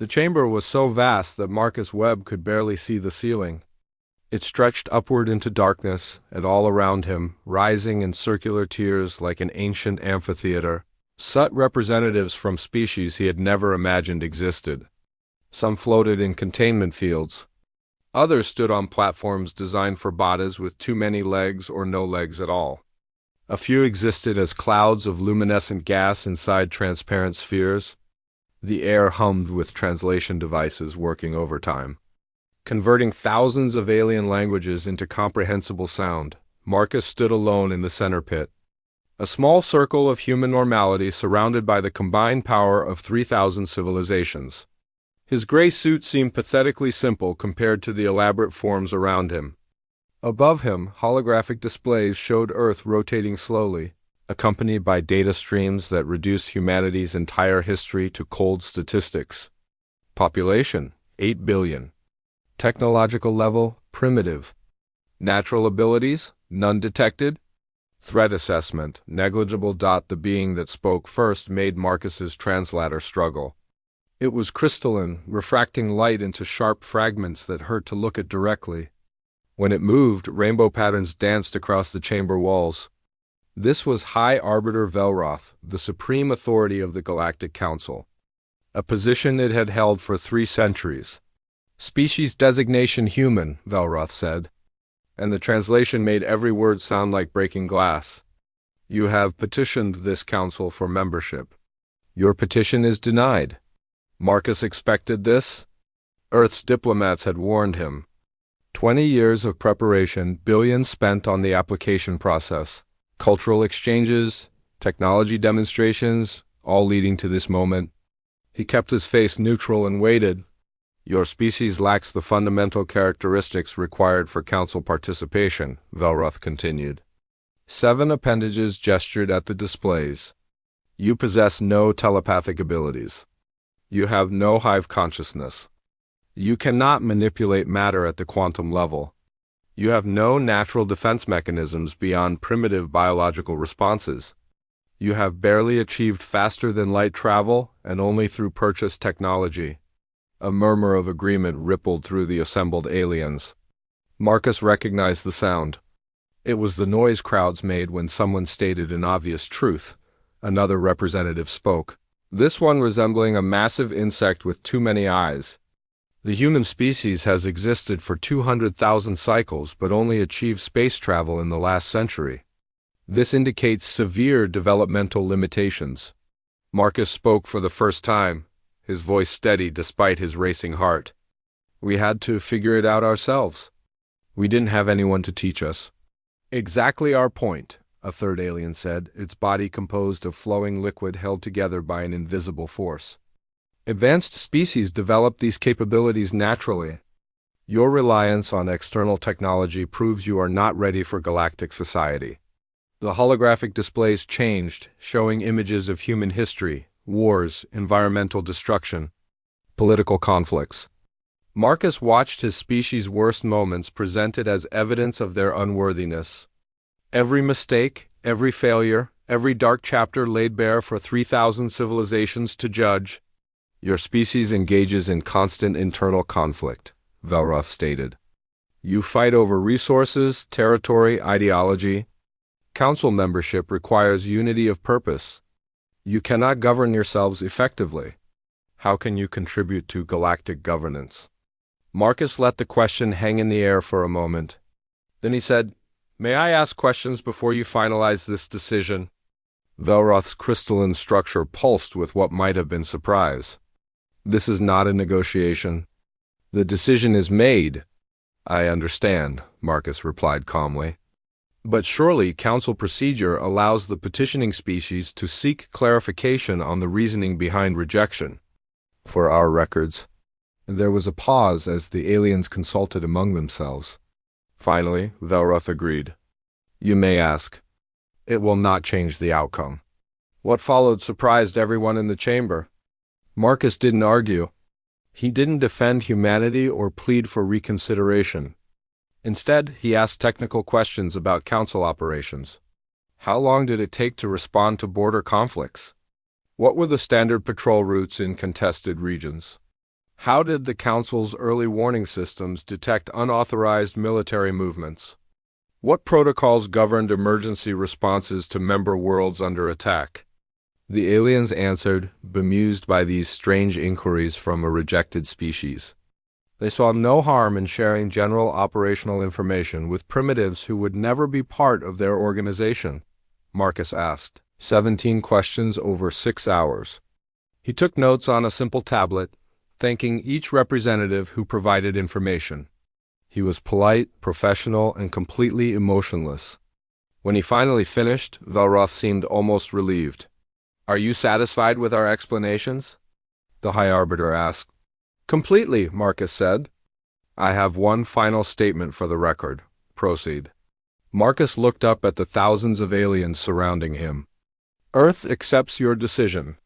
The chamber was so vast that Marcus Webb could barely see the ceiling. It stretched upward into darkness, and all around him, rising in circular tiers like an ancient amphitheater, sat representatives from species he had never imagined existed. Some floated in containment fields. Others stood on platforms designed for bodies with too many legs or no legs at all. A few existed as clouds of luminescent gas inside transparent spheres. The air hummed with translation devices working overtime, converting thousands of alien languages into comprehensible sound. Marcus stood alone in the center pit, a small circle of human normality surrounded by the combined power of 3,000 civilizations. His gray suit seemed pathetically simple compared to the elaborate forms around him. Above him, holographic displays showed Earth rotating slowly, accompanied by data streams that reduced humanity's entire history to cold statistics. Population, 8 billion. Technological level, primitive. Natural abilities, none detected. Threat assessment, negligible. The being that spoke first made Marcus's translator struggle. It was crystalline, refracting light into sharp fragments that hurt to look at directly. When it moved, rainbow patterns danced across the chamber walls. This was High Arbiter Velroth, the supreme authority of the Galactic Council, a position it had held for 3 centuries. Species designation human, Velroth said, and the translation made every word sound like breaking glass. You have petitioned this council for membership. Your petition is denied. Marcus expected this. Earth's diplomats had warned him. 20 years of preparation, billions spent on the application process, cultural exchanges, technology demonstrations, all leading to this moment. He kept his face neutral and waited. Your species lacks the fundamental characteristics required for council participation, Velroth continued. 7 appendages gestured at the displays. You possess no telepathic abilities. You have no hive consciousness. You cannot manipulate matter at the quantum level. You have no natural defense mechanisms beyond primitive biological responses. You have barely achieved faster-than-light travel, and only through purchased technology. A murmur of agreement rippled through the assembled aliens. Marcus recognized the sound. It was the noise crowds made when someone stated an obvious truth. Another representative spoke, this one resembling a massive insect with too many eyes. The human species has existed for 200,000 cycles but only achieved space travel in the last century. This indicates severe developmental limitations. Marcus spoke for the first time, his voice steady despite his racing heart. We had to figure it out ourselves. We didn't have anyone to teach us. Exactly our point, a third alien said, its body composed of flowing liquid held together by an invisible force. Advanced species develop these capabilities naturally. Your reliance on external technology proves you are not ready for galactic society. The holographic displays changed, showing images of human history, wars, environmental destruction, political conflicts. Marcus watched his species' worst moments presented as evidence of their unworthiness. Every mistake, every failure, every dark chapter laid bare for 3,000 civilizations to judge. Your species engages in constant internal conflict, Velroth stated. You fight over resources, territory, ideology. Council membership requires unity of purpose. You cannot govern yourselves effectively. How can you contribute to galactic governance? Marcus let the question hang in the air for a moment. Then he said, May I ask questions before you finalize this decision? Velroth's crystalline structure pulsed with what might have been surprise. This is not a negotiation. The decision is made. I understand, Marcus replied calmly. But surely council procedure allows the petitioning species to seek clarification on the reasoning behind rejection. For our records. There was a pause as the aliens consulted among themselves. Finally, Velroth agreed. You may ask. It will not change the outcome. What followed surprised everyone in the chamber. Marcus didn't argue. He didn't defend humanity or plead for reconsideration. Instead, he asked technical questions about council operations. How long did it take to respond to border conflicts? What were the standard patrol routes in contested regions? How did the Council's early warning systems detect unauthorized military movements? What protocols governed emergency responses to member worlds under attack? The aliens answered, bemused by these strange inquiries from a rejected species. They saw no harm in sharing general operational information with primitives who would never be part of their organization, Marcus asked. 17 questions over 6 hours. He took notes on a simple tablet, thanking each representative who provided information. He was polite, professional, and completely emotionless. When he finally finished, Velroth seemed almost relieved. "Are you satisfied with our explanations?" the High Arbiter asked. "Completely," Marcus said. "I have one final statement for the record. Proceed." Marcus looked up at the thousands of aliens surrounding him. "Earth accepts your decision.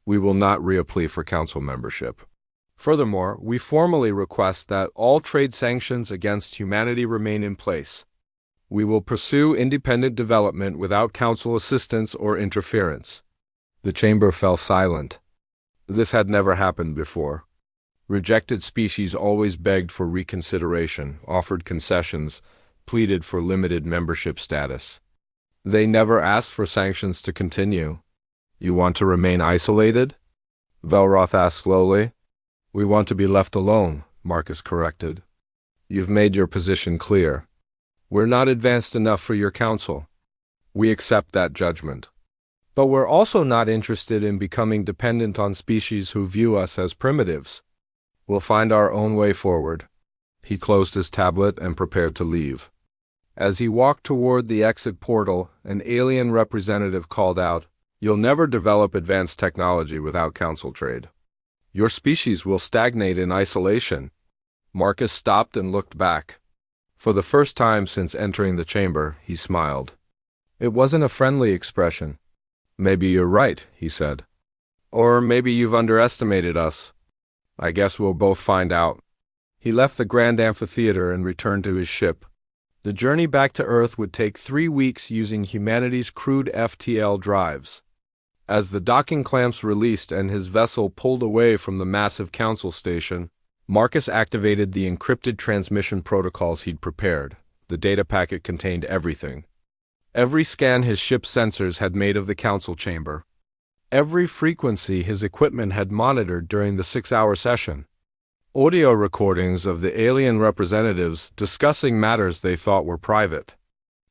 We will not reapply for Council membership. Furthermore, we formally request that all trade sanctions against humanity remain in place. We will pursue independent development without Council assistance or interference." The chamber fell silent. This had never happened before. Rejected species always begged for reconsideration, offered concessions, pleaded for limited membership status. They never asked for sanctions to continue. "You want to remain isolated?" Velroth asked slowly. "We want to be left alone," Marcus corrected. "You've made your position clear. We're not advanced enough for your council. We accept that judgment. But we're also not interested in becoming dependent on species who view us as primitives. We'll find our own way forward." He closed his tablet and prepared to leave. As he walked toward the exit portal, an alien representative called out, "You'll never develop advanced technology without council trade. Your species will stagnate in isolation." Marcus stopped and looked back. For the first time since entering the chamber, he smiled. It wasn't a friendly expression. "Maybe you're right," he said. "Or maybe you've underestimated us. I guess we'll both find out." He left the Grand Amphitheater and returned to his ship. The journey back to Earth would take 3 weeks using humanity's crude FTL drives. As the docking clamps released and his vessel pulled away from the massive council station, Marcus activated the encrypted transmission protocols he'd prepared. The data packet contained everything. Every scan his ship's sensors had made of the council chamber. Every frequency his equipment had monitored during the 6-hour session. Audio recordings of the alien representatives discussing matters they thought were private.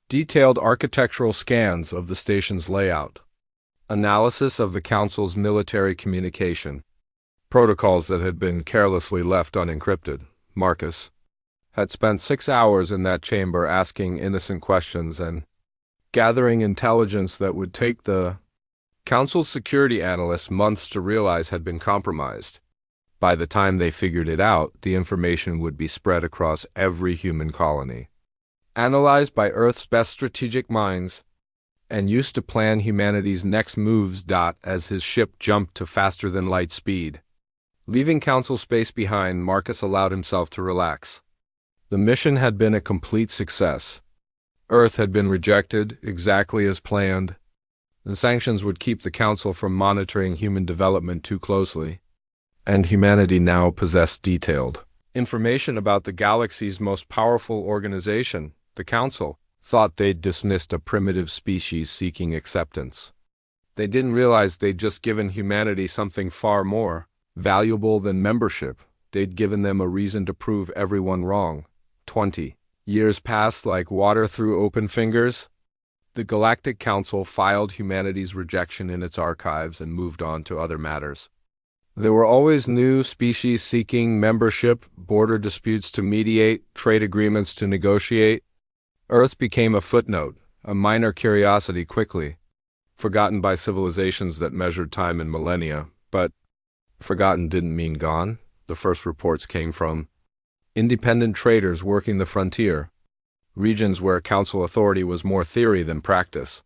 Detailed architectural scans of the station's layout. Analysis of the Council's military communication. Protocols that had been carelessly left unencrypted. Marcus had spent 6 hours in that chamber asking innocent questions and gathering intelligence that would take the Council's security analysts months to realize had been compromised. By the time they figured it out, the information would be spread across every human colony. Analyzed by Earth's best strategic minds, and used to plan humanity's next moves. As his ship jumped to faster-than-light speed. Leaving Council space behind, Marcus allowed himself to relax. The mission had been a complete success. Earth had been rejected, exactly as planned. The sanctions would keep the Council from monitoring human development too closely. And humanity now possessed detailed information about the galaxy's most powerful organization, the Council. Thought they'd dismissed a primitive species seeking acceptance. They didn't realize they'd just given humanity something far more valuable than membership. They'd given them a reason to prove everyone wrong. 20 years passed like water through open fingers. The Galactic Council filed humanity's rejection in its archives and moved on to other matters. There were always new species seeking membership, border disputes to mediate, trade agreements to negotiate. Earth became a footnote, a minor curiosity quickly, forgotten by civilizations that measured time in millennia. But forgotten didn't mean gone. The first reports came from independent traders working the frontier, regions where council authority was more theory than practice.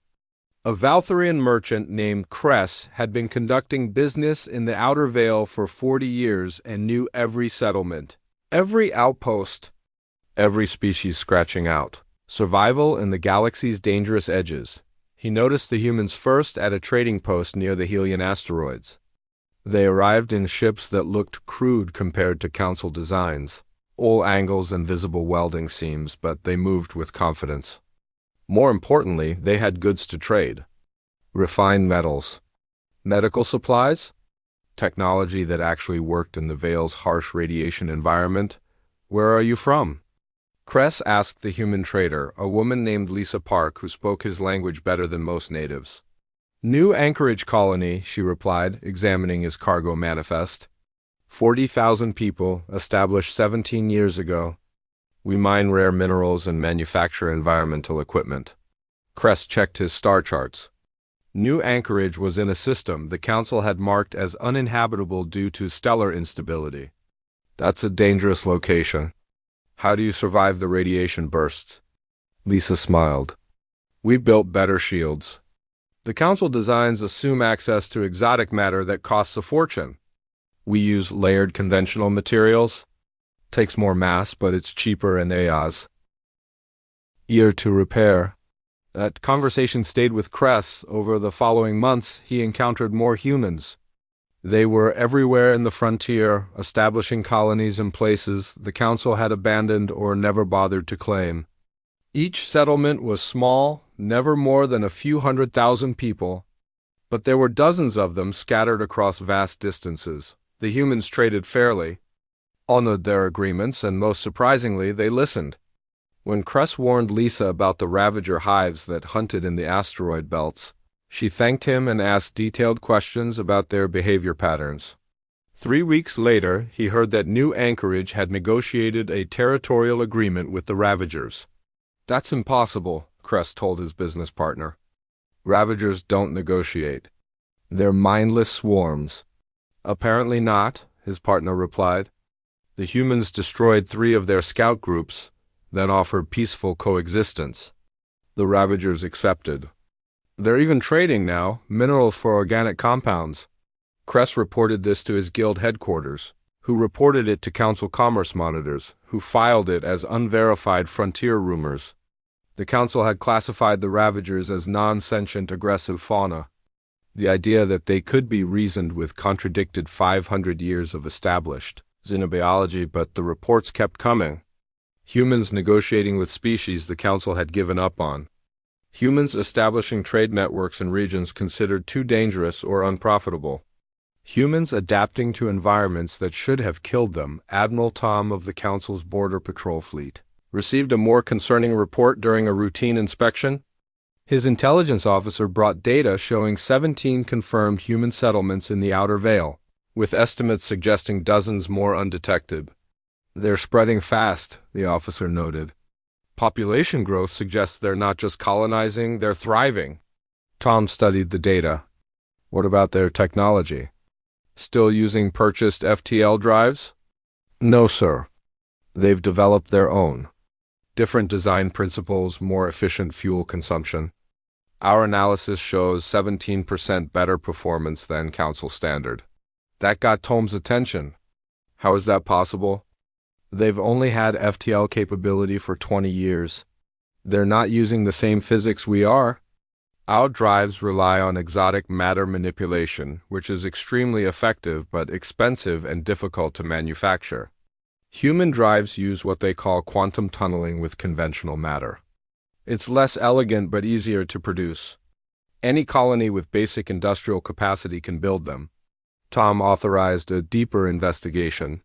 A Valtharian merchant named Kress had been conducting business in the Outer Veil for 40 years and knew every settlement, every outpost, every species scratching out. Survival in the galaxy's dangerous edges. He noticed the humans first at a trading post near the Helian asteroids. They arrived in ships that looked crude compared to Council designs, all angles and visible welding seams, but they moved with confidence. More importantly, they had goods to trade. Refined metals, medical supplies, technology that actually worked in the Vale's harsh radiation environment. Where are you from? Cress asked the human trader, a woman named Lisa Park who spoke his language better than most natives. New Anchorage Colony, she replied, examining his cargo manifest. 40,000 people, established 17 years ago. We mine rare minerals and manufacture environmental equipment. Cress checked his star charts. New Anchorage was in a system the Council had marked as uninhabitable due to stellar instability. That's a dangerous location. How do you survive the radiation bursts? Lisa smiled. We built better shields. The Council designs assume access to exotic matter that costs a fortune. We use layered conventional materials. Takes more mass, but it's cheaper in AOS. Year to repair. That conversation stayed with Cress. Over the following months, he encountered more humans. They were everywhere in the frontier, establishing colonies in places the Council had abandoned or never bothered to claim. Each settlement was small, never more than a few 100,000 people, but there were dozens of them scattered across vast distances. The humans traded fairly, honored their agreements, and most surprisingly, they listened. When Cress warned Lisa about the Ravager hives that hunted in the asteroid belts, she thanked him and asked detailed questions about their behavior patterns. 3 weeks later, he heard that New Anchorage had negotiated a territorial agreement with the Ravagers. That's impossible, Cress told his business partner. Ravagers don't negotiate. They're mindless swarms. Apparently not, his partner replied. The humans destroyed 3 of their scout groups, then offered peaceful coexistence. The Ravagers accepted. They're even trading now, minerals for organic compounds. Cress reported this to his guild headquarters, who reported it to Council commerce monitors, who filed it as unverified frontier rumors. The Council had classified the Ravagers as non-sentient aggressive fauna. The idea that they could be reasoned with contradicted 500 years of established xenobiology, but the reports kept coming. Humans negotiating with species the Council had given up on. Humans establishing trade networks in regions considered too dangerous or unprofitable. Humans adapting to environments that should have killed them. Admiral Tom of the Council's Border Patrol Fleet received a more concerning report during a routine inspection. His intelligence officer brought data showing 17 confirmed human settlements in the Outer Vale, with estimates suggesting dozens more undetected. They're spreading fast, the officer noted. Population growth suggests they're not just colonizing, they're thriving. Tom studied the data. What about their technology? Still using purchased FTL drives? No, sir. They've developed their own. Different design principles, more efficient fuel consumption. Our analysis shows 17% better performance than Council standard. That got Tom's attention. How is that possible? They've only had FTL capability for 20 years. They're not using the same physics we are. Our drives rely on exotic matter manipulation, which is extremely effective but expensive and difficult to manufacture. Human drives use what they call quantum tunneling with conventional matter. It's less elegant but easier to produce. Any colony with basic industrial capacity can build them. Tom authorized a deeper investigation.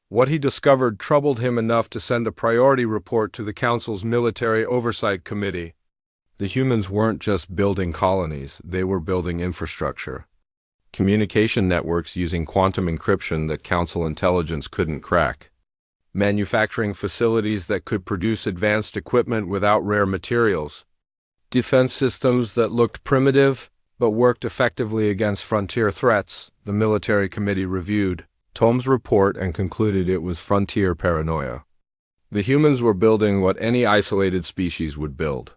What he discovered troubled him enough to send a priority report to the Council's Military Oversight Committee. The humans weren't just building colonies, they were building infrastructure. Communication networks using quantum encryption that Council intelligence couldn't crack. Manufacturing facilities that could produce advanced equipment without rare materials. Defense systems that looked primitive but worked effectively against frontier threats, the military committee reviewed Tom's report and concluded it was frontier paranoia. The humans were building what any isolated species would build.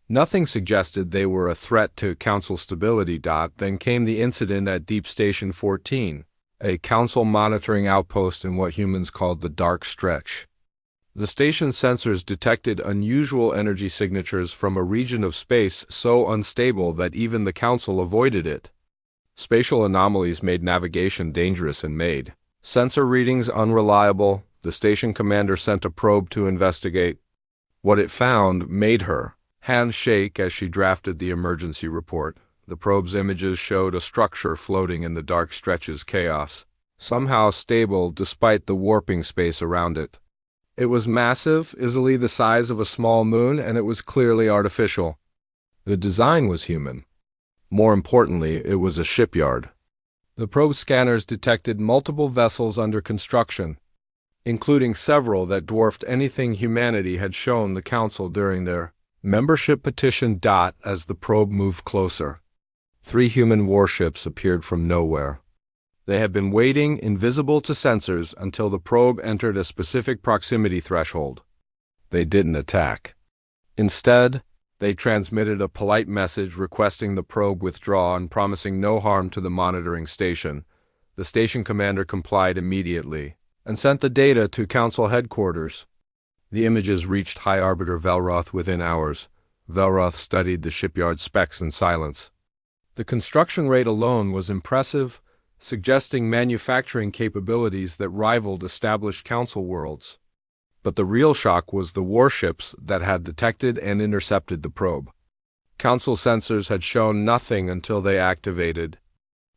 Nothing suggested they were a threat to Council stability. Then came the incident at Deep Station 14, a Council monitoring outpost in what humans called the Dark Stretch. The station's sensors detected unusual energy signatures from a region of space so unstable that even the Council avoided it. Spatial anomalies made navigation dangerous and made sensor readings unreliable. The station commander sent a probe to investigate. What it found made her hands shake as she drafted the emergency report. The probe's images showed a structure floating in the dark stretches chaos, somehow stable despite the warping space around it. It was massive, easily the size of a small moon, and it was clearly artificial. The design was human. More importantly, it was a shipyard. The probe scanners detected multiple vessels under construction, including several that dwarfed anything humanity had shown the Council during their membership petition. As the probe moved closer, 3 human warships appeared from nowhere. They had been waiting, invisible to sensors, until the probe entered a specific proximity threshold. They didn't attack. Instead, they transmitted a polite message requesting the probe withdraw and promising no harm to the monitoring station. The station commander complied immediately and sent the data to Council headquarters. The images reached High Arbiter Velroth within hours. Velroth studied the shipyard specs in silence. The construction rate alone was impressive, suggesting manufacturing capabilities that rivaled established Council worlds. But the real shock was the warships that had detected and intercepted the probe. Council sensors had shown nothing until they activated,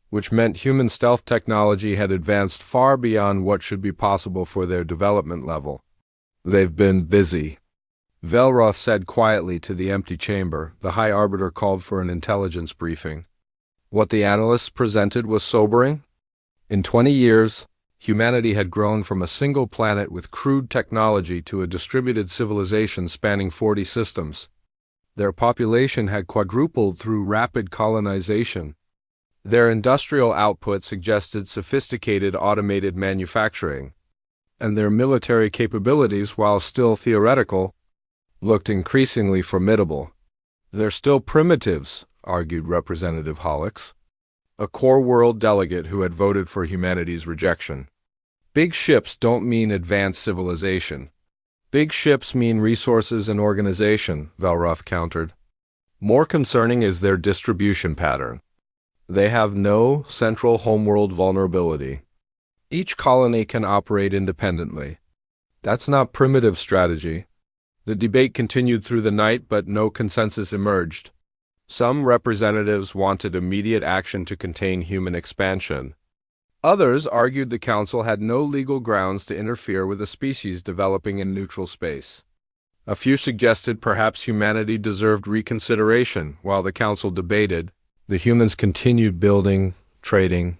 which meant human stealth technology had advanced far beyond what should be possible for their development level. "They've been busy," Velroth said quietly to the empty chamber. The High Arbiter called for an intelligence briefing. What the analysts presented was sobering. In 20 years, humanity had grown from a single planet with crude technology to a distributed civilization spanning 40 systems. Their population had quadrupled through rapid colonization. Their industrial output suggested sophisticated automated manufacturing, and their military capabilities, while still theoretical, looked increasingly formidable. "They're still primitives," argued Representative Hollix, a core world delegate who had voted for humanity's rejection. "Big ships don't mean advanced civilization. Big ships mean resources and organization," Velroth countered. "More concerning is their distribution pattern. They have no central homeworld vulnerability. Each colony can operate independently. That's not primitive strategy." The debate continued through the night, but no consensus emerged. Some representatives wanted immediate action to contain human expansion. Others argued the Council had no legal grounds to interfere with a species developing in neutral space. A few suggested perhaps humanity deserved reconsideration. While the Council debated, the humans continued building, trading,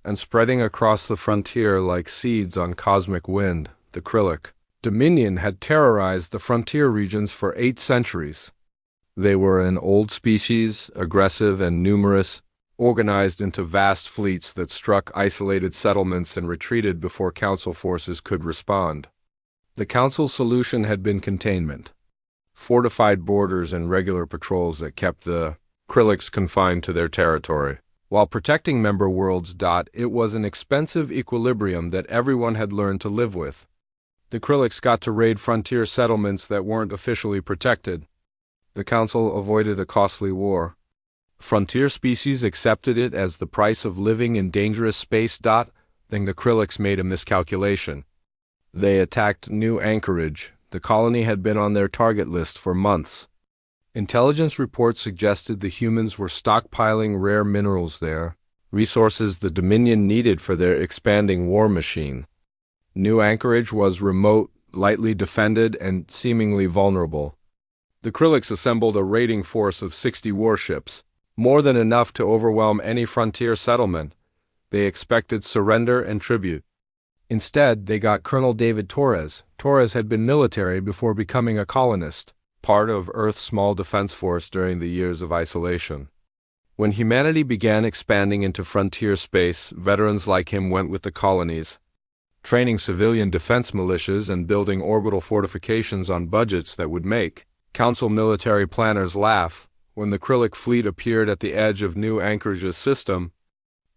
and spreading across the frontier like seeds on cosmic wind. The Krillic Dominion had terrorized the frontier regions for 8 centuries. They were an old species, aggressive and numerous, organized into vast fleets that struck isolated settlements and retreated before Council forces could respond. The Council's solution had been containment, fortified borders and regular patrols that kept the Krillics confined to their territory, while protecting member worlds. It was an expensive equilibrium that everyone had learned to live with. The Krillics got to raid frontier settlements that weren't officially protected. The Council avoided a costly war. Frontier species accepted it as the price of living in dangerous space. Then the Krillics made a miscalculation. They attacked New Anchorage. The colony had been on their target list for months. Intelligence reports suggested the humans were stockpiling rare minerals there, resources the Dominion needed for their expanding war machine. New Anchorage was remote, lightly defended, and seemingly vulnerable. The Krillics assembled a raiding force of 60 warships, more than enough to overwhelm any frontier settlement. They expected surrender and tribute. Instead, they got Colonel David Torres. Torres had been military before becoming a colonist, part of Earth's small defense force during the years of isolation. When humanity began expanding into frontier space, veterans like him went with the colonies, training civilian defense militias and building orbital fortifications on budgets that would make Council military planners laugh. When the Krillic fleet appeared at the edge of New Anchorage's system,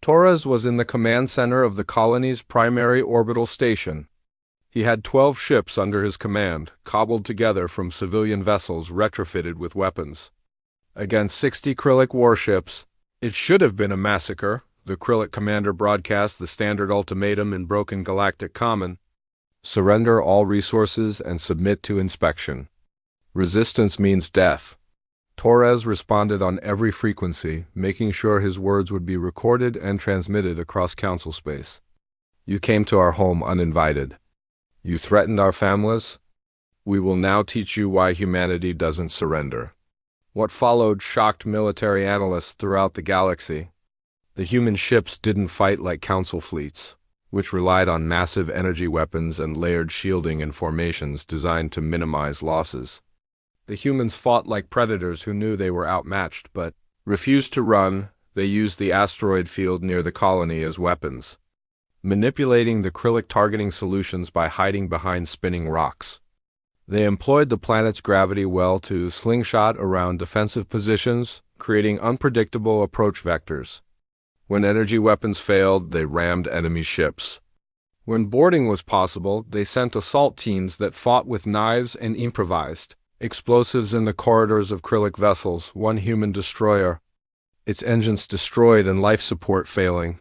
Torres was in the command center of the colony's primary orbital station. He had 12 ships under his command, cobbled together from civilian vessels retrofitted with weapons. Against 60 Krillic warships, It should have been a massacre, the Krillic commander broadcast the standard ultimatum in broken galactic common. Surrender all resources and submit to inspection. Resistance means death. Torres responded on every frequency, making sure his words would be recorded and transmitted across council space. You came to our home uninvited. You threatened our families. We will now teach you why humanity doesn't surrender. What followed shocked military analysts throughout the galaxy. The human ships didn't fight like council fleets, which relied on massive energy weapons and layered shielding and formations designed to minimize losses. The humans fought like predators who knew they were outmatched but refused to run. They used the asteroid field near the colony as weapons, manipulating the Krillic targeting solutions by hiding behind spinning rocks. They employed the planet's gravity well to slingshot around defensive positions, creating unpredictable approach vectors. When energy weapons failed, they rammed enemy ships. When boarding was possible, they sent assault teams that fought with knives and improvised explosives in the corridors of Krillic vessels, one human destroyer, its engines destroyed and life support failing,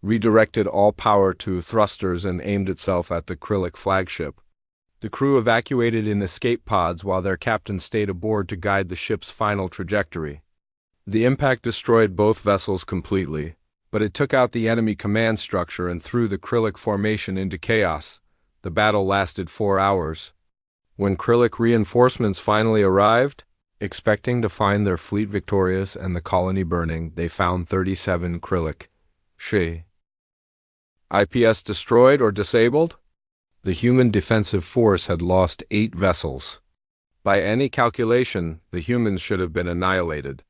redirected all power to thrusters and aimed itself at the Krillic flagship. The crew evacuated in escape pods while their captain stayed aboard to guide the ship's final trajectory. The impact destroyed both vessels completely, but it took out the enemy command structure and threw the Krillic formation into chaos. The battle lasted 4 hours. When Krillic reinforcements finally arrived, expecting to find their fleet victorious and the colony burning, they found 37 Krillic IPS destroyed or disabled. The human defensive force had lost 8 vessels. By any calculation, the humans should have been annihilated.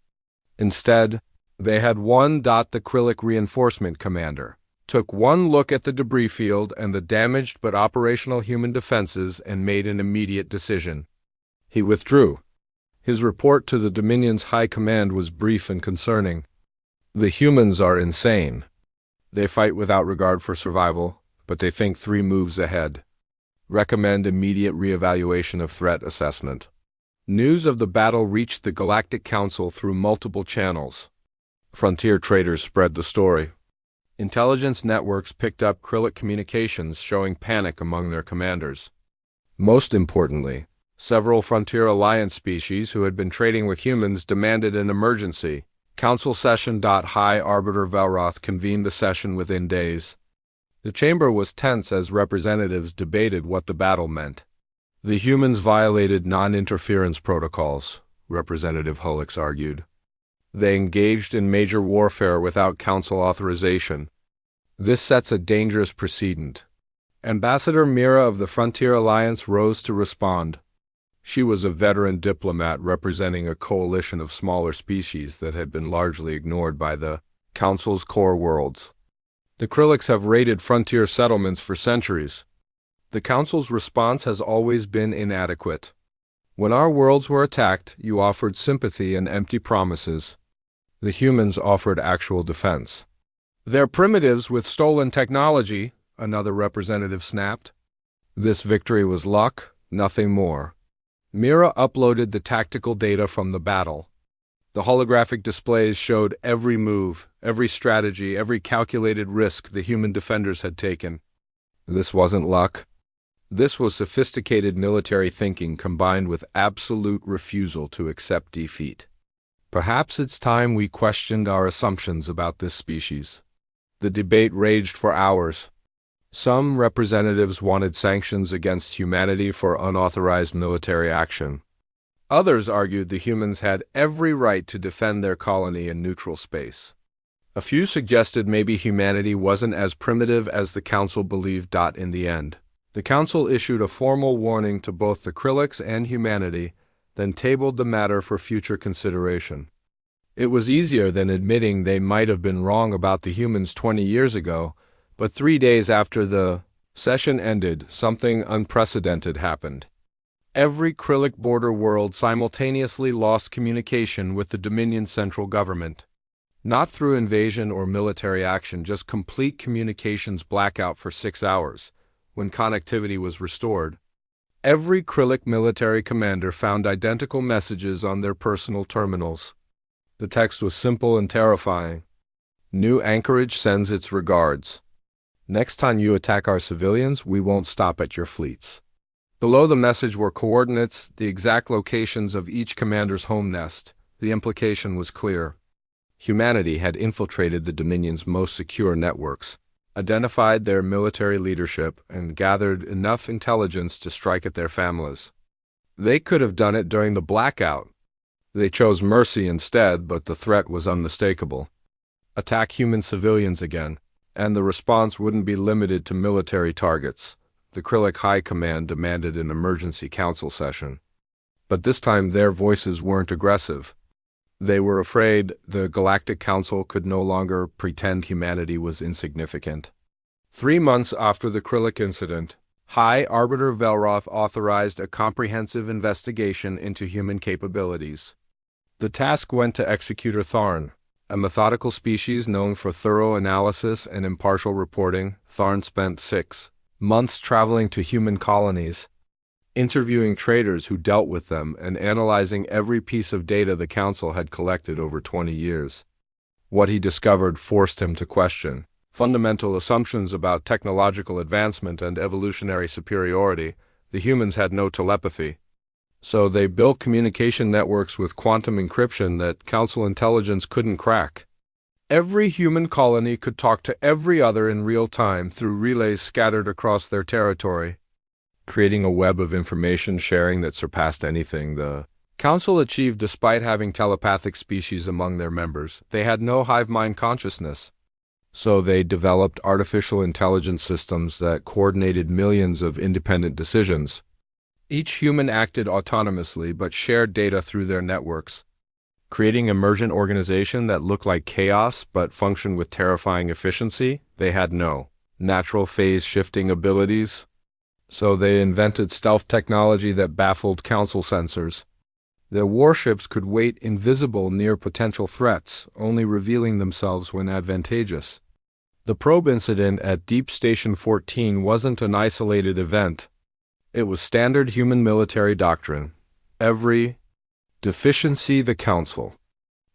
Instead, they had one. The Krillic reinforcement commander took one look at the debris field and the damaged but operational human defenses and made an immediate decision. He withdrew. His report to the Dominion's high command was brief and concerning. The humans are insane. They fight without regard for survival, but they think 3 moves ahead. Recommend immediate reevaluation of threat assessment. News of the battle reached the Galactic Council through multiple channels. Frontier traders spread the story. Intelligence networks picked up Krillic communications showing panic among their commanders. Most importantly, several Frontier Alliance species who had been trading with humans demanded an emergency. Council session. High Arbiter Velroth convened the session within days. The chamber was tense as representatives debated what the battle meant. The humans violated non-interference protocols, Representative Hullix argued. They engaged in major warfare without council authorization. This sets a dangerous precedent. Ambassador Mira of the Frontier Alliance rose to respond. She was a veteran diplomat representing a coalition of smaller species that had been largely ignored by the Council's core worlds. The Krillics have raided frontier settlements for centuries. The Council's response has always been inadequate. When our worlds were attacked, you offered sympathy and empty promises. The humans offered actual defense. They're primitives with stolen technology, another representative snapped. This victory was luck, nothing more. Mira uploaded the tactical data from the battle. The holographic displays showed every move, every strategy, every calculated risk the human defenders had taken. This wasn't luck. This was sophisticated military thinking combined with absolute refusal to accept defeat. Perhaps it's time we questioned our assumptions about this species. The debate raged for hours. Some representatives wanted sanctions against humanity for unauthorized military action. Others argued the humans had every right to defend their colony in neutral space. A few suggested maybe humanity wasn't as primitive as the Council believed. In the end, the Council issued a formal warning to both the Krillics and humanity, then tabled the matter for future consideration. It was easier than admitting they might have been wrong about the humans 20 years ago, but 3 days after the session ended, something unprecedented happened. Every Krillic border world simultaneously lost communication with the Dominion central government. Not through invasion or military action, just complete communications blackout for 6 hours, when connectivity was restored. Every Krillic military commander found identical messages on their personal terminals. The text was simple and terrifying. New Anchorage sends its regards. Next time you attack our civilians, we won't stop at your fleets. Below the message were coordinates, the exact locations of each commander's home nest. The implication was clear. Humanity had infiltrated the Dominion's most secure networks, identified their military leadership, and gathered enough intelligence to strike at their families. They could have done it during the blackout. They chose mercy instead, but the threat was unmistakable. Attack human civilians again, and the response wouldn't be limited to military targets. The Krillic High Command demanded an emergency council session. But this time their voices weren't aggressive. They were afraid the Galactic Council could no longer pretend humanity was insignificant. 3 months after the Krillic incident, High Arbiter Velroth authorized a comprehensive investigation into human capabilities. The task went to Executor Tharn, a methodical species known for thorough analysis and impartial reporting. Tharn spent 6 months traveling to human colonies, interviewing traders who dealt with them and analyzing every piece of data the Council had collected over 20 years. What he discovered forced him to question fundamental assumptions about technological advancement and evolutionary superiority. The humans had no telepathy, so they built communication networks with quantum encryption that Council intelligence couldn't crack. Every human colony could talk to every other in real time through relays scattered across their territory, creating a web of information sharing that surpassed anything the Council achieved despite having telepathic species among their members. They had no hive mind consciousness, so they developed artificial intelligence systems that coordinated millions of independent decisions. Each human acted autonomously but shared data through their networks, creating an emergent organization that looked like chaos but functioned with terrifying efficiency. They had no natural phase-shifting abilities, so they invented stealth technology that baffled Council sensors. Their warships could wait invisible near potential threats, only revealing themselves when advantageous. The probe incident at Deep Station 14 wasn't an isolated event. It was standard human military doctrine. Every deficiency the Council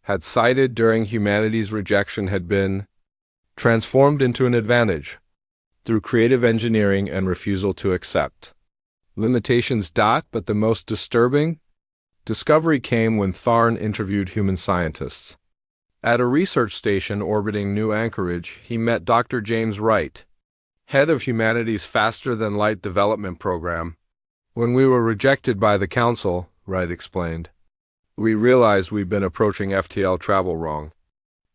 had cited during humanity's rejection had been transformed into an advantage through creative engineering and refusal to accept limitations. But the most disturbing discovery came when Tharn interviewed human scientists. At a research station orbiting New Anchorage, he met Dr. James Wright, head of humanity's faster-than-light development program. When we were rejected by the Council, Wright explained, we realized we'd been approaching FTL travel wrong.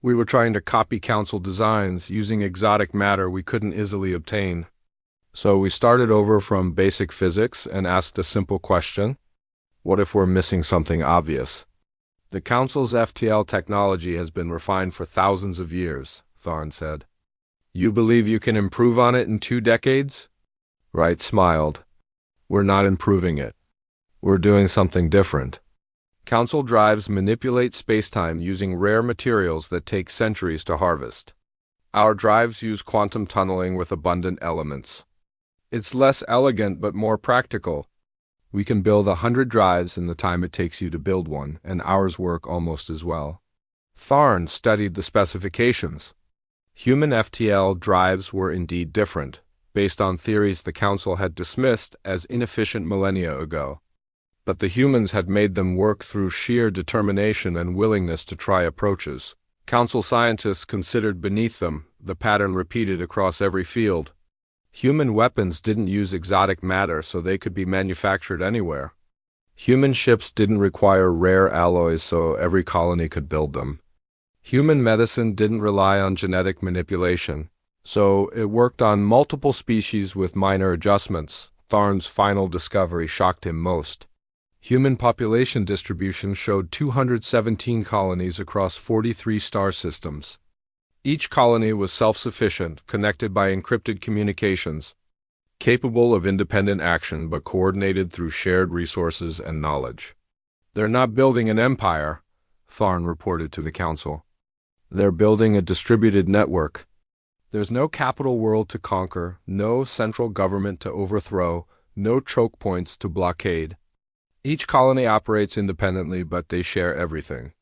We were trying to copy Council designs using exotic matter we couldn't easily obtain. So we started over from basic physics and asked a simple question: what if we're missing something obvious? The Council's FTL technology has been refined for thousands of years, Tharn said. You believe you can improve on it in 2 decades? Wright smiled. We're not improving it. We're doing something different. Council drives manipulate spacetime using rare materials that take centuries to harvest. Our drives use quantum tunneling with abundant elements. It's less elegant but more practical. We can build 100 drives in the time it takes you to build one, and ours work almost as well. Tharn studied the specifications. Human FTL drives were indeed different, based on theories the Council had dismissed as inefficient millennia ago. But the humans had made them work through sheer determination and willingness to try approaches Council scientists considered beneath them, the pattern repeated across every field. Human weapons didn't use exotic matter, so they could be manufactured anywhere. Human ships didn't require rare alloys, so every colony could build them. Human medicine didn't rely on genetic manipulation, so it worked on multiple species with minor adjustments. Tharn's final discovery shocked him most. Human population distribution showed 217 colonies across 43 star systems. Each colony was self-sufficient, connected by encrypted communications, capable of independent action but coordinated through shared resources and knowledge. They're not building an empire, Tharn reported to the Council. They're building a distributed network. There's no capital world to conquer, no central government to overthrow, no choke points to blockade. Each colony operates independently, but they share everything.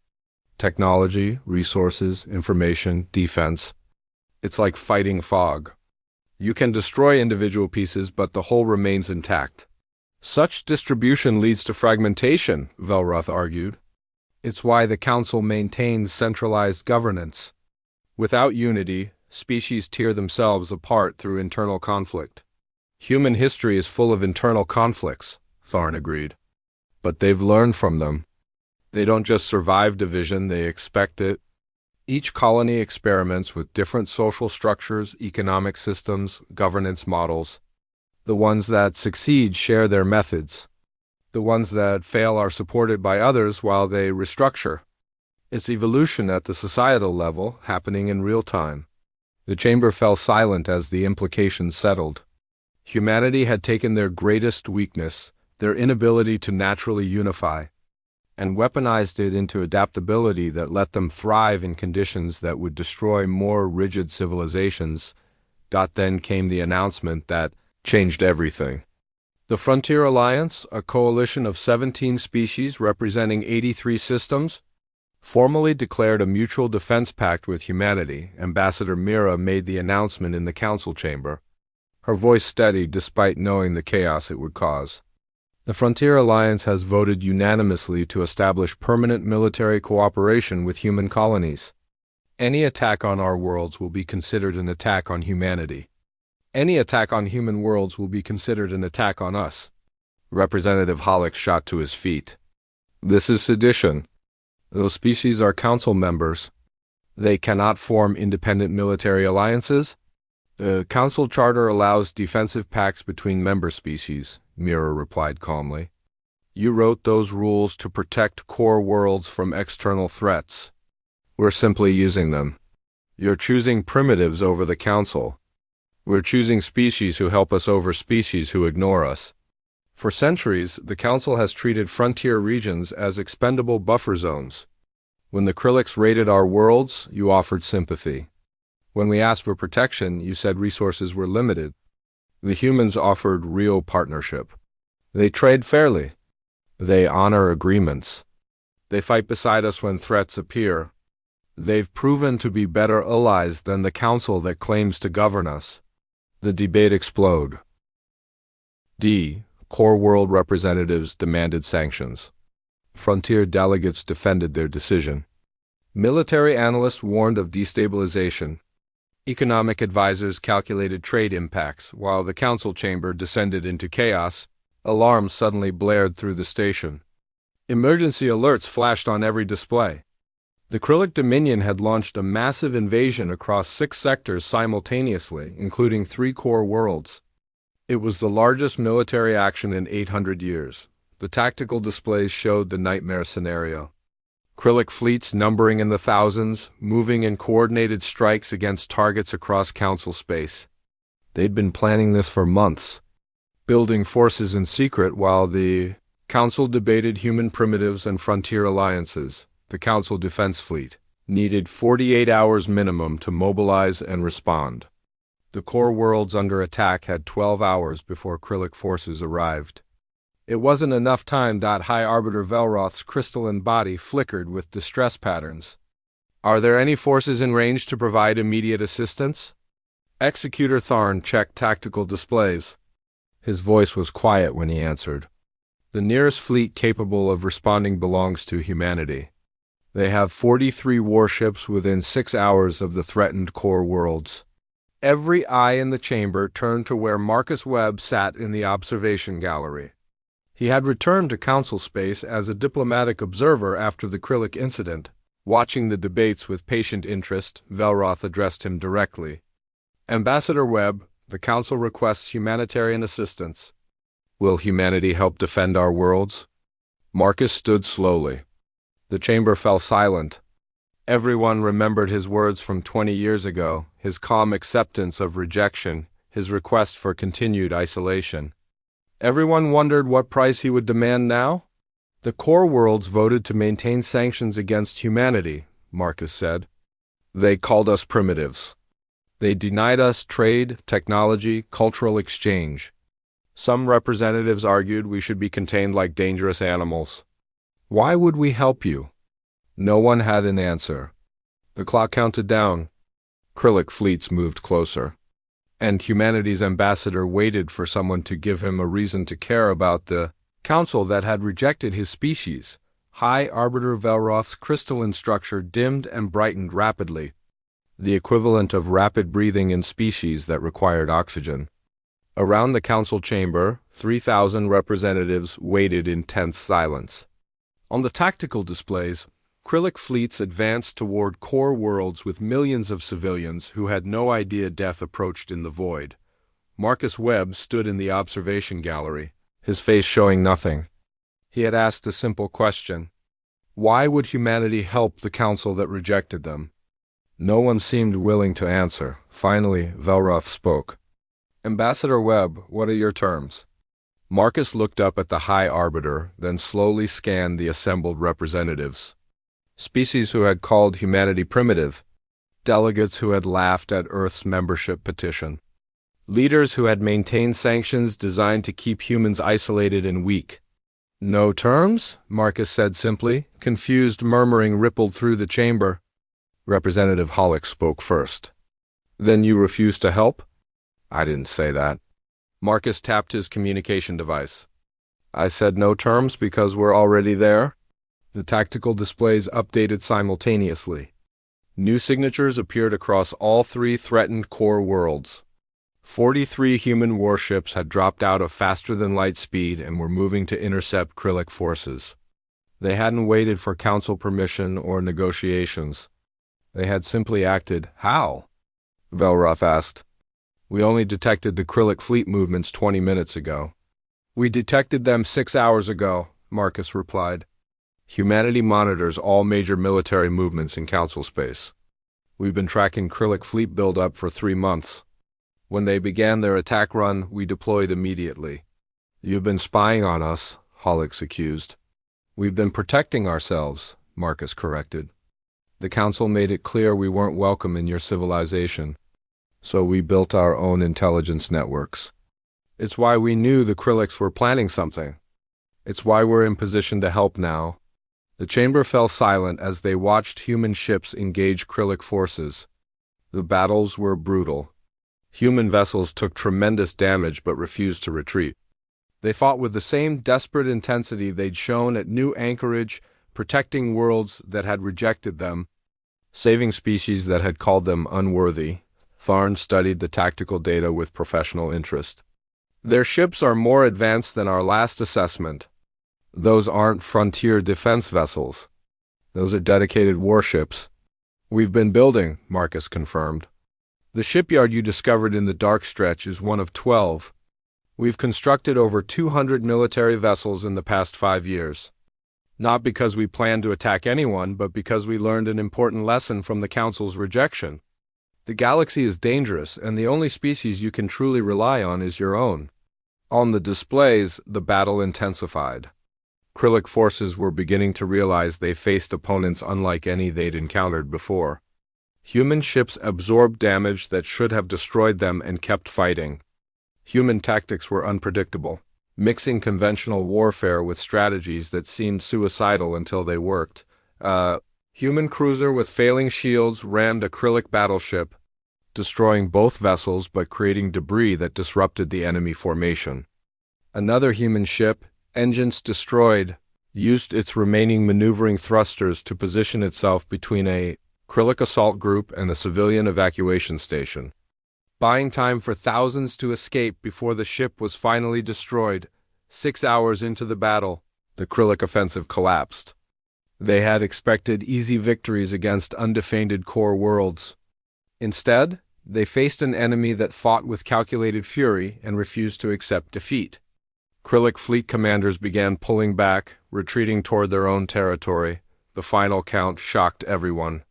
technology, resources, information, defense. It's like fighting fog. You can destroy individual pieces, but the whole remains intact. Such distribution leads to fragmentation, Velroth argued. It's why the Council maintains centralized governance. Without unity, species tear themselves apart through internal conflict. Human history is full of internal conflicts, Tharn agreed. But they've learned from them. They don't just survive division, they expect it. Each colony experiments with different social structures, economic systems, governance models. The ones that succeed share their methods. The ones that fail are supported by others while they restructure. It's evolution at the societal level, happening in real time. The chamber fell silent as the implications settled. Humanity had taken their greatest weakness, their inability to naturally unify, and weaponized it into adaptability that let them thrive in conditions that would destroy more rigid civilizations. Then came the announcement that changed everything. The Frontier Alliance, a coalition of 17 species representing 83 systems, formally declared a mutual defense pact with humanity. Ambassador Mira made the announcement in the council chamber, her voice steady despite knowing the chaos it would cause. The Frontier Alliance has voted unanimously to establish permanent military cooperation with human colonies. Any attack on our worlds will be considered an attack on humanity. Any attack on human worlds will be considered an attack on us. Representative Hollick shot to his feet. This is sedition. Those species are council members. They cannot form independent military alliances. The council charter allows defensive pacts between member species, Mira replied calmly. You wrote those rules to protect core worlds from external threats. We're simply using them. You're choosing primitives over the council. We're choosing species who help us over species who ignore us. For centuries, the Council has treated frontier regions as expendable buffer zones. When the Krillix raided our worlds, you offered sympathy. When we asked for protection, you said resources were limited. The humans offered real partnership. They trade fairly. They honor agreements. They fight beside us when threats appear. They've proven to be better allies than the Council that claims to govern us. The debate exploded. Core world representatives demanded sanctions. Frontier delegates defended their decision. Military analysts warned of destabilization. Economic advisors calculated trade impacts. While the council chamber descended into chaos, alarms suddenly blared through the station. Emergency alerts flashed on every display. The Krillic Dominion had launched a massive invasion across 6 sectors simultaneously, including 3 core worlds. It was the largest military action in 800 years. The tactical displays showed the nightmare scenario. Krillic fleets numbering in the thousands, moving in coordinated strikes against targets across council space. They'd been planning this for months, building forces in secret while the council debated human primitives and frontier alliances. The Council Defense Fleet needed 48 hours minimum to mobilize and respond. The core worlds under attack had 12 hours before Krillic forces arrived. It wasn't enough time. High Arbiter Velroth's crystalline body flickered with distress patterns. Are there any forces in range to provide immediate assistance? Executor Tharn checked tactical displays. His voice was quiet when he answered. The nearest fleet capable of responding belongs to humanity. They have 43 warships within 6 hours of the threatened core worlds. Every eye in the chamber turned to where Marcus Webb sat in the observation gallery. He had returned to council space as a diplomatic observer after the Krillic incident. Watching the debates with patient interest, Velroth addressed him directly. Ambassador Webb, the council requests humanitarian assistance. Will humanity help defend our worlds? Marcus stood slowly. The chamber fell silent. Everyone remembered his words from 20 years ago, his calm acceptance of rejection, his request for continued isolation. Everyone wondered what price he would demand now. The core worlds voted to maintain sanctions against humanity, Marcus said. They called us primitives. They denied us trade, technology, cultural exchange. Some representatives argued we should be contained like dangerous animals. Why would we help you? No one had an answer. The clock counted down. Krillic fleets moved closer. And humanity's ambassador waited for someone to give him a reason to care about the council that had rejected his species. High Arbiter Velroth's crystalline structure dimmed and brightened rapidly, the equivalent of rapid breathing in species that required oxygen. Around the council chamber, 3,000 representatives waited in tense silence. On the tactical displays, Krillic fleets advanced toward core worlds with millions of civilians who had no idea death approached in the void. Marcus Webb stood in the observation gallery, his face showing nothing. He had asked a simple question. Why would humanity help the council that rejected them? No one seemed willing to answer. Finally, Velroth spoke. Ambassador Webb, what are your terms? Marcus looked up at the High Arbiter, then slowly scanned the assembled representatives. Species who had called humanity primitive, delegates who had laughed at Earth's membership petition, leaders who had maintained sanctions designed to keep humans isolated and weak. No terms? Marcus said simply. Confused murmuring rippled through the chamber. Representative Hollick spoke first. Then you refuse to help? I didn't say that. Marcus tapped his communication device. I said no terms because we're already there. The tactical displays updated simultaneously. New signatures appeared across all three threatened core worlds. 43 human warships had dropped out of faster-than-light speed and were moving to intercept Krillic forces. They hadn't waited for council permission or negotiations. They had simply acted. How? Velroth asked. We only detected the Krillic fleet movements 20 minutes ago. We detected them 6 hours ago, Marcus replied. Humanity monitors all major military movements in council space. We've been tracking Krillic fleet buildup for 3 months. When they began their attack run, we deployed immediately. You've been spying on us, Hollick accused. We've been protecting ourselves, Marcus corrected. The council made it clear we weren't welcome in your civilization, so we built our own intelligence networks. It's why we knew the Krillics were planning something. It's why we're in position to help now. The chamber fell silent as they watched human ships engage Krillic forces. The battles were brutal. Human vessels took tremendous damage but refused to retreat. They fought with the same desperate intensity they'd shown at New Anchorage, protecting worlds that had rejected them, saving species that had called them unworthy. Tharn studied the tactical data with professional interest. Their ships are more advanced than our last assessment. Those aren't frontier defense vessels. Those are dedicated warships. We've been building, Marcus confirmed. The shipyard you discovered in the dark stretch is one of 12. We've constructed over 200 military vessels in the past 5 years. Not because we planned to attack anyone, but because we learned an important lesson from the Council's rejection. The galaxy is dangerous, and the only species you can truly rely on is your own. On the displays, the battle intensified. Krillic forces were beginning to realize they faced opponents unlike any they'd encountered before. Human ships absorbed damage that should have destroyed them and kept fighting. Human tactics were unpredictable, mixing conventional warfare with strategies that seemed suicidal until they worked. A human cruiser with failing shields rammed a Krillic battleship, destroying both vessels but creating debris that disrupted the enemy formation. Another human ship, engines destroyed, used its remaining maneuvering thrusters to position itself between a Krillic assault group and a civilian evacuation station, buying time for thousands to escape before the ship was finally destroyed. 6 hours into the battle, the Krillic offensive collapsed. They had expected easy victories against undefended core worlds. Instead, they faced an enemy that fought with calculated fury and refused to accept defeat. Krillic fleet commanders began pulling back, retreating toward their own territory. The final count shocked everyone.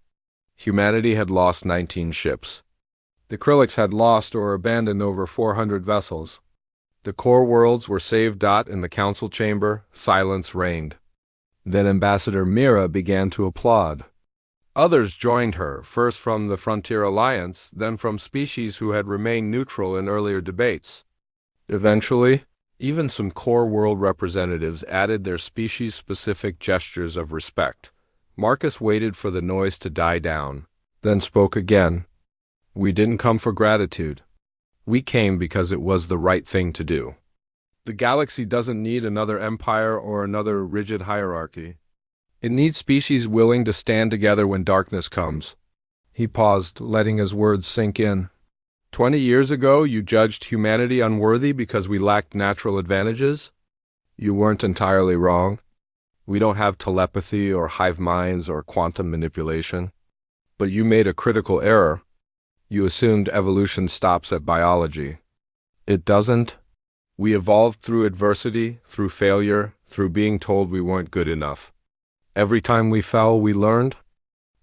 Humanity had lost 19 ships. The Krillics had lost or abandoned over 400 vessels. The core worlds were saved. In the council chamber, silence reigned. Then Ambassador Mira began to applaud. Others joined her, first from the Frontier Alliance, then from species who had remained neutral in earlier debates. Eventually, even some core world representatives added their species-specific gestures of respect. Marcus waited for the noise to die down, then spoke again. We didn't come for gratitude. We came because it was the right thing to do. The galaxy doesn't need another empire or another rigid hierarchy. It needs species willing to stand together when darkness comes. He paused, letting his words sink in. 20 years ago, you judged humanity unworthy because we lacked natural advantages? You weren't entirely wrong. We don't have telepathy or hive minds or quantum manipulation. But you made a critical error. You assumed evolution stops at biology. It doesn't. We evolved through adversity, through failure, through being told we weren't good enough. Every time we fell, we learned.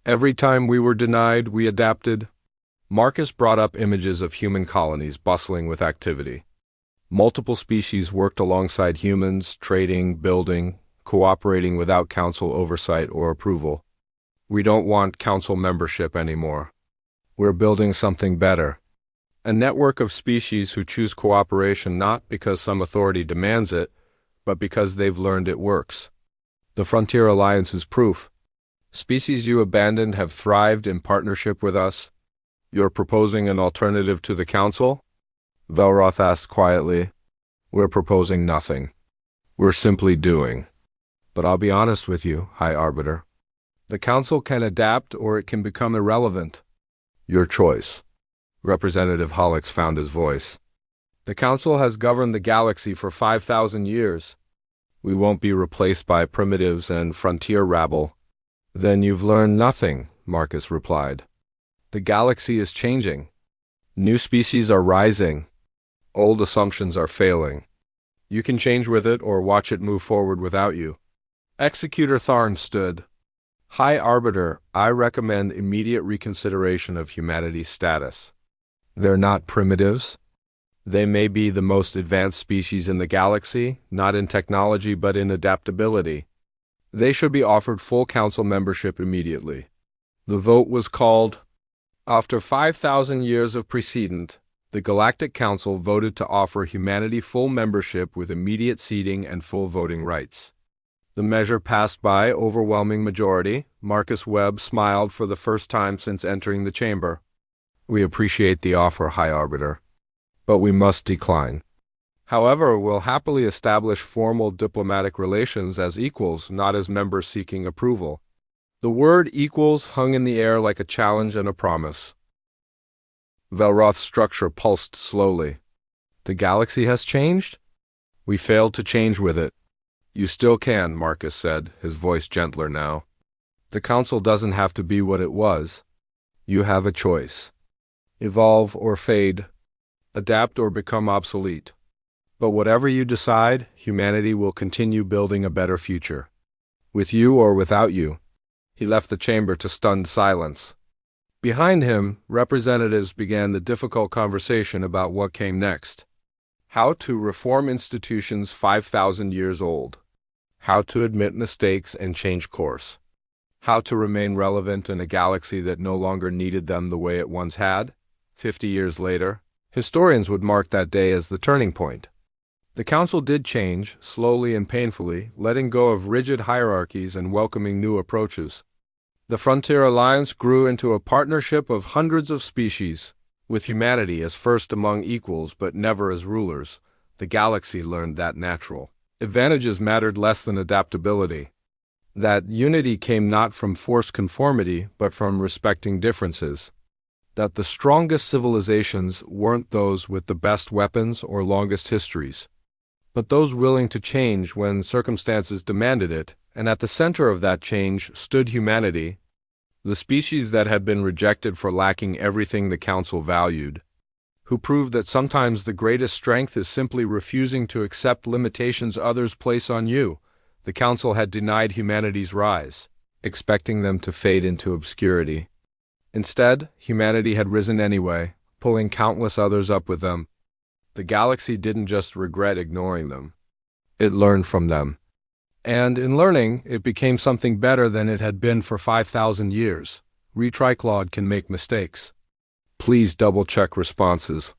Every time we were denied, we adapted. Marcus brought up images of human colonies bustling with activity. Multiple species worked alongside humans, trading, building, cooperating without council oversight or approval. We don't want council membership anymore. We're building something better. A network of species who choose cooperation not because some authority demands it, but because they've learned it works. The Frontier Alliance is proof. Species you abandoned have thrived in partnership with us. You're proposing an alternative to the Council? Velroth asked quietly. We're proposing nothing. We're simply doing. But I'll be honest with you, High Arbiter. The Council can adapt or it can become irrelevant. Your choice. Representative Hollix found his voice. The Council has governed the galaxy for 5,000 years. We won't be replaced by primitives and frontier rabble. Then you've learned nothing, Marcus replied. The galaxy is changing. New species are rising. Old assumptions are failing. You can change with it or watch it move forward without you. Executor Tharn stood. High Arbiter, I recommend immediate reconsideration of humanity's status. They're not primitives. They may be the most advanced species in the galaxy, not in technology but in adaptability. They should be offered full council membership immediately. The vote was called. After 5,000 years of precedent, the Galactic Council voted to offer humanity full membership with immediate seating and full voting rights. The measure passed by overwhelming majority. Marcus Webb smiled for the first time since entering the chamber. We appreciate the offer, High Arbiter, but we must decline. However, we'll happily establish formal diplomatic relations as equals, not as members seeking approval. The word equals hung in the air like a challenge and a promise. Velroth's structure pulsed slowly. The galaxy has changed? We failed to change with it. You still can, Marcus said, his voice gentler now. The Council doesn't have to be what it was. You have a choice. Evolve or fade. Adapt or become obsolete. But whatever you decide, humanity will continue building a better future. With you or without you. He left the chamber to stunned silence. Behind him, representatives began the difficult conversation about what came next. How to reform institutions 5,000 years old. How to admit mistakes and change course. How to remain relevant in a galaxy that no longer needed them the way it once had. 50 years later, historians would mark that day as the turning point. The Council did change, slowly and painfully, letting go of rigid hierarchies and welcoming new approaches. The Frontier Alliance grew into a partnership of hundreds of species, with humanity as first among equals but never as rulers. The galaxy learned that natural advantages mattered less than adaptability. That unity came not from forced conformity but from respecting differences. That the strongest civilizations weren't those with the best weapons or longest histories, but those willing to change when circumstances demanded it, and at the center of that change stood humanity, the species that had been rejected for lacking everything the Council valued, who proved that sometimes the greatest strength is simply refusing to accept limitations others place on you. The Council had denied humanity's rise, expecting them to fade into obscurity. Instead, humanity had risen anyway, pulling countless others up with them. The galaxy didn't just regret ignoring them. It learned from them. And in learning, it became something better than it had been for 5,000 years. Retriclawed can make mistakes. Please double-check responses.